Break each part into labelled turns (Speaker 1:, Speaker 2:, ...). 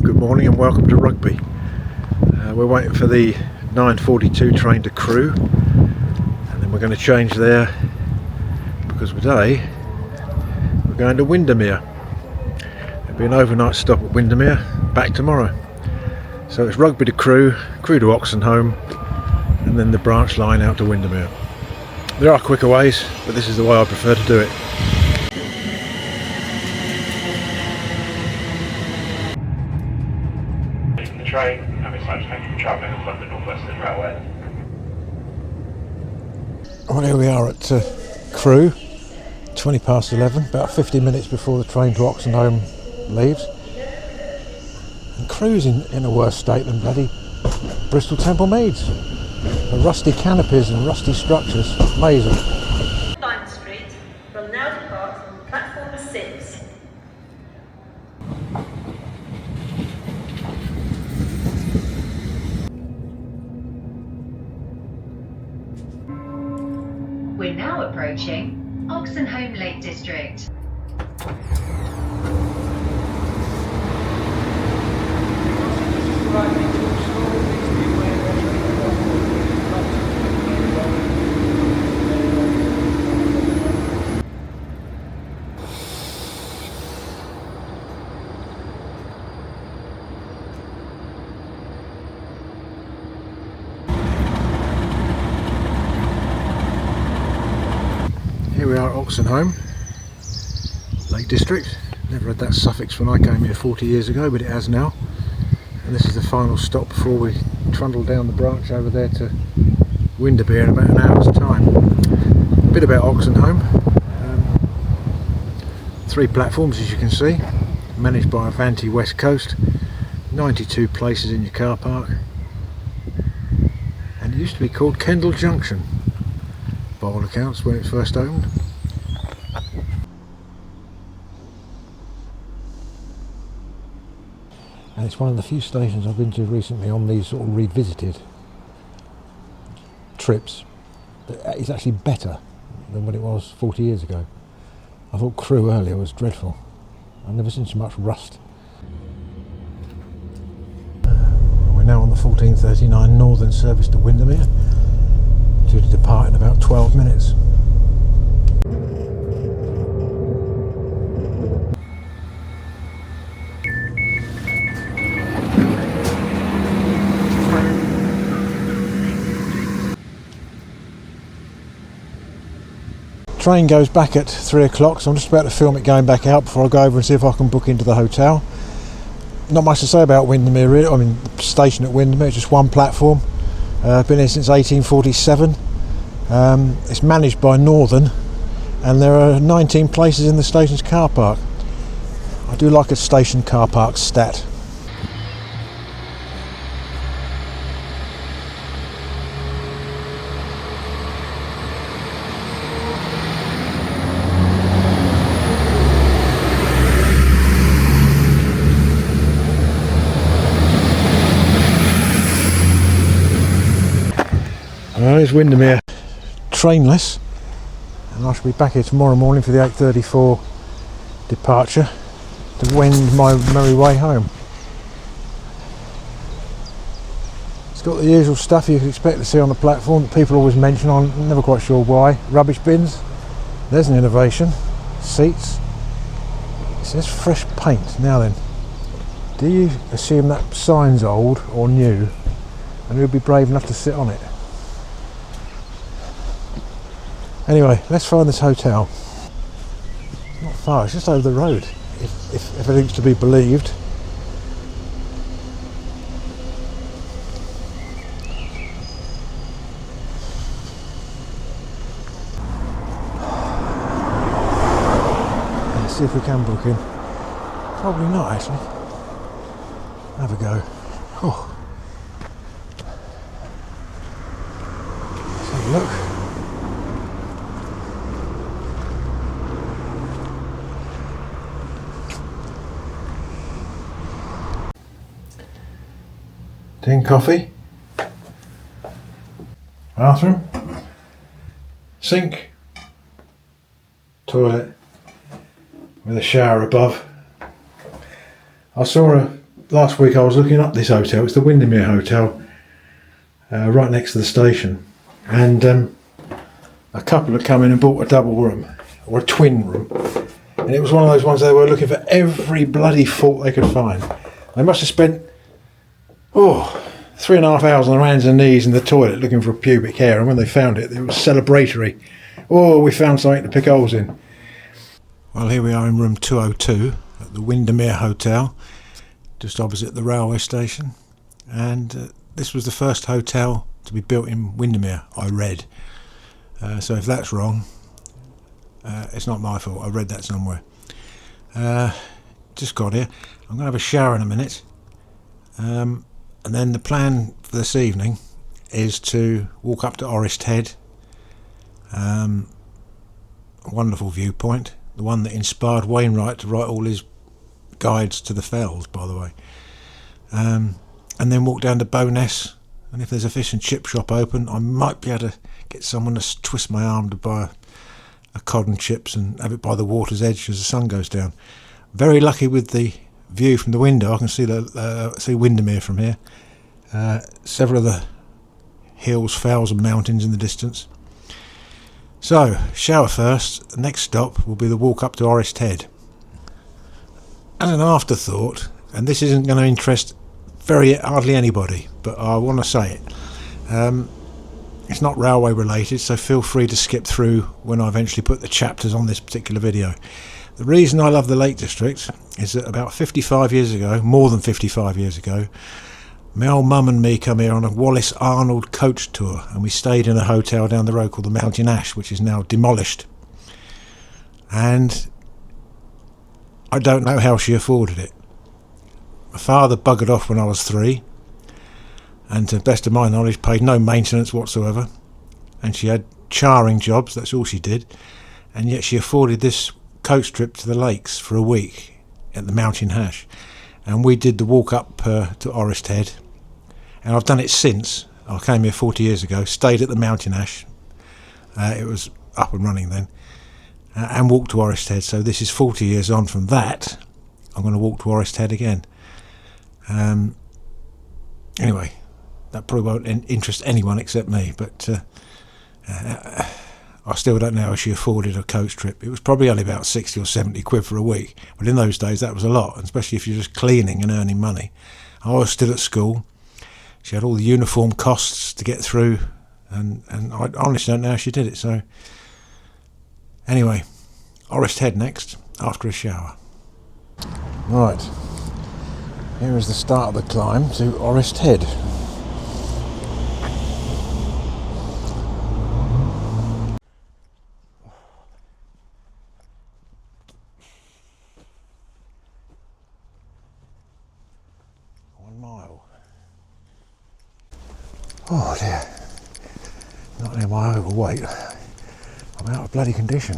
Speaker 1: Good morning and welcome to Rugby. We're waiting for the 9:42 train to Crewe, and then we're going to change there because today we're going to Windermere. There'll be an overnight stop at Windermere, back tomorrow. So it's Rugby to Crewe, Crewe to Oxenholme, and then the branch line out to Windermere. There are quicker ways, but this is the way I prefer to do it.
Speaker 2: The train and it's like travelling along the North Western Railway.
Speaker 1: Well, here we are at Crewe, 20 past 11, about 50 minutes before the train to Oxenholme leaves. And Crewe's in a worse state than bloody Bristol Temple Meads. The rusty canopies and rusty structures, amazing.
Speaker 3: Line Street will now depart on platform 6.
Speaker 4: We're now approaching Oxenholme Lake District.
Speaker 1: Here we are at Oxenholme Lake District. Never had that suffix when I came here 40 years ago, but it has now. And this is the final stop before we trundle down the branch over there to Windermere in about an hour's time. A bit about Oxenholme. 3 platforms, as you can see, managed by Avanti West Coast. 92 places in your car park. And it used to be called Kendal Junction, by all accounts, when it first opened. And it's one of the few stations I've been to recently on these sort of revisited trips that is actually better than what it was 40 years ago. I thought Crewe earlier was dreadful. I've never seen so much rust. We're now on the 1439 Northern service to Windermere, due to depart in about 12 minutes. Train goes back at 3 o'clock, so I'm just about to film it going back out before I go over and see if I can book into the hotel. Not much to say about Windermere really. I mean, the station at Windermere is just one platform. Been here since 1847. It's managed by Northern, and there are 19 places in the station's car park. I do like a station car park stat. Well, there's Windermere trainless, and I shall be back here tomorrow morning for the 8:34 departure to wend my merry way home. It's got the usual stuff you could expect to see on the platform that people always mention. I'm never quite sure why. Rubbish bins, there's an innovation. Seats, it says fresh paint. Now then, do you assume that sign's old or new, and who'd be brave enough to sit on it? Anyway, let's find this hotel. It's not far, it's just over the road, if everything's to be believed. Let's see if we can book in. Probably not, actually. Have a go. Oh. Let's have a look. Tea and coffee, bathroom, sink, toilet with a shower above. I saw last week I was looking up this hotel. It's the Windermere Hotel, right next to the station, and a couple had come in and bought a double room, or a twin room, and it was one of those ones they were looking for every bloody fault they could find. They must have spent 3.5 hours on their hands and knees in the toilet looking for pubic hair, and when they found it, it was celebratory. Oh, we found something to pick holes in. Well, here we are in room 202 at the Windermere Hotel, just opposite the railway station, and this was the first hotel to be built in Windermere, I read. So if that's wrong, it's not my fault. I read that somewhere. Just got here. I'm going to have a shower in a minute, and then the plan for this evening is to walk up to Orrest Head. A wonderful viewpoint, the one that inspired Wainwright to write all his guides to the fells, by the way. And then walk down to Bowness, and if there's a fish and chip shop open, I might be able to get someone to twist my arm to buy a cod and chips and have it by the water's edge as the sun goes down. Very lucky with the view from the window. I can see see Windermere from here. Several of the hills, fells and mountains in the distance. So, shower first. The next stop will be the walk up to Orrest Head. As an afterthought, and this isn't going to interest hardly anybody, but I want to say it. It's not railway related, so feel free to skip through when I eventually put the chapters on this particular video. The reason I love the Lake District is that about 55 years ago, more than 55 years ago, my old mum and me come here on a Wallace Arnold coach tour, and we stayed in a hotel down the road called the Mountain Ash, which is now demolished. And I don't know how she afforded it. My father buggered off when I was 3, and to the best of my knowledge paid no maintenance whatsoever, and she had charring jobs, that's all she did, and yet she afforded this coach trip to the lakes for a week at the Mountain Ash. And we did the walk up to Orrest Head, and I've done it since. I came here 40 years ago, stayed at the Mountain Ash, it was up and running then, and walked to Orrest Head. So this is 40 years on from that. I'm going to walk to Orrest Head again. Anyway, that probably won't interest anyone except me, but I still don't know how she afforded a coach trip. It was probably only about 60 or 70 quid for a week, but in those days that was a lot, especially if you're just cleaning and earning money. I was still at school. She had all the uniform costs to get through, and I honestly don't know how she did it. So anyway, Orrest Head next, after a shower. Right, here is the start of the climb to Orrest Head. Oh dear, not only am I overweight, I'm out of bloody condition.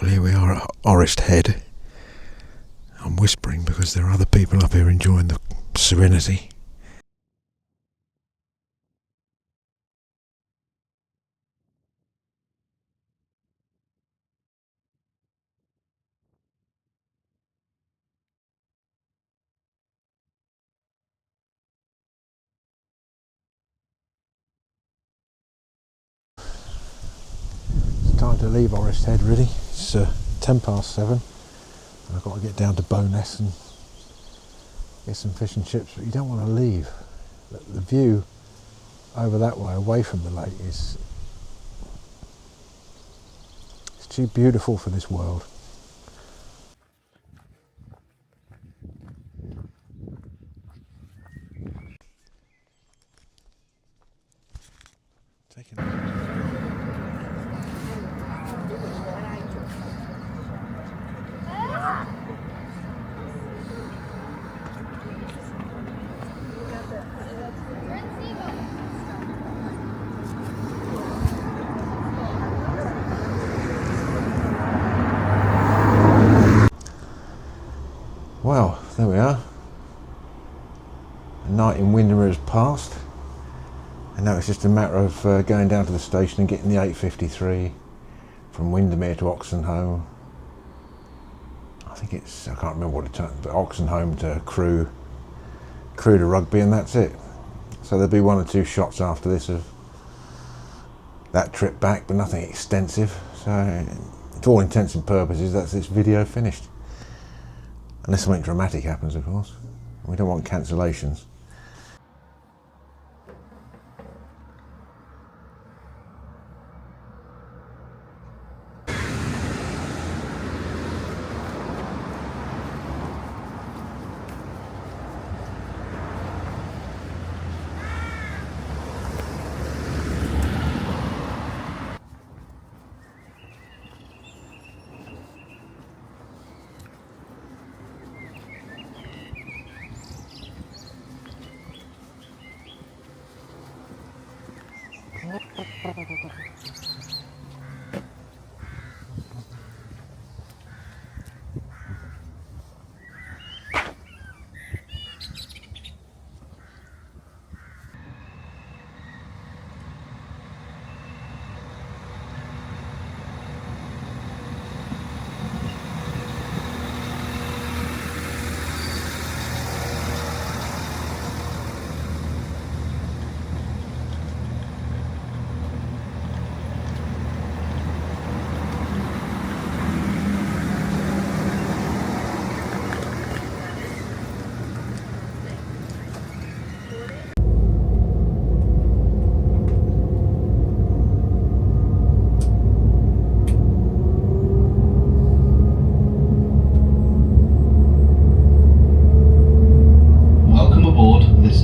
Speaker 1: Well, here we are at Orrest Head. I'm whispering because there are other people up here enjoying the serenity. It's time to leave Orrest Head, really. It's 7:10. I've got to get down to Bowness and get some fish and chips, but you don't want to leave But the view over that way, away from the lake, is it's too beautiful for this world. Well, there we are. A night in Windermere has passed, and now it's just a matter of going down to the station and getting the 8:53 from Windermere to Oxenholme. I think it's, I can't remember what it turns, but Oxenholme to Crewe, Crewe to Rugby, and that's it. So there'll be 1 or 2 shots after this of that trip back, but nothing extensive. So to all intents and purposes, that's this video finished. Unless something dramatic happens, of course. We don't want cancellations.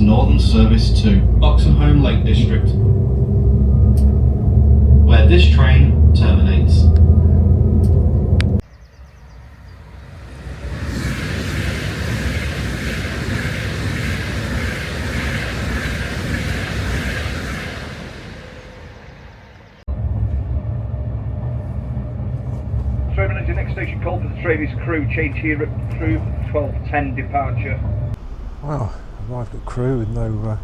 Speaker 5: Northern service to Oxenholme Lake District, where this train terminates.
Speaker 2: Train manager, next station call for the train is Crewe. Change here at Crewe, 12:10 departure.
Speaker 1: Well, arrived at Crewe with no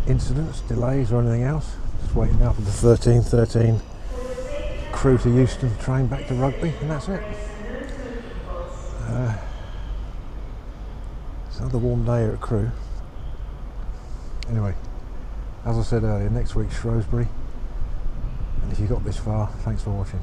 Speaker 1: incidents, delays or anything else. Just waiting now for the 13:13 Crewe to Euston train back to Rugby, and that's it. It's another warm day here at Crewe. Anyway, as I said earlier, next week's Shrewsbury, and if you got this far, thanks for watching.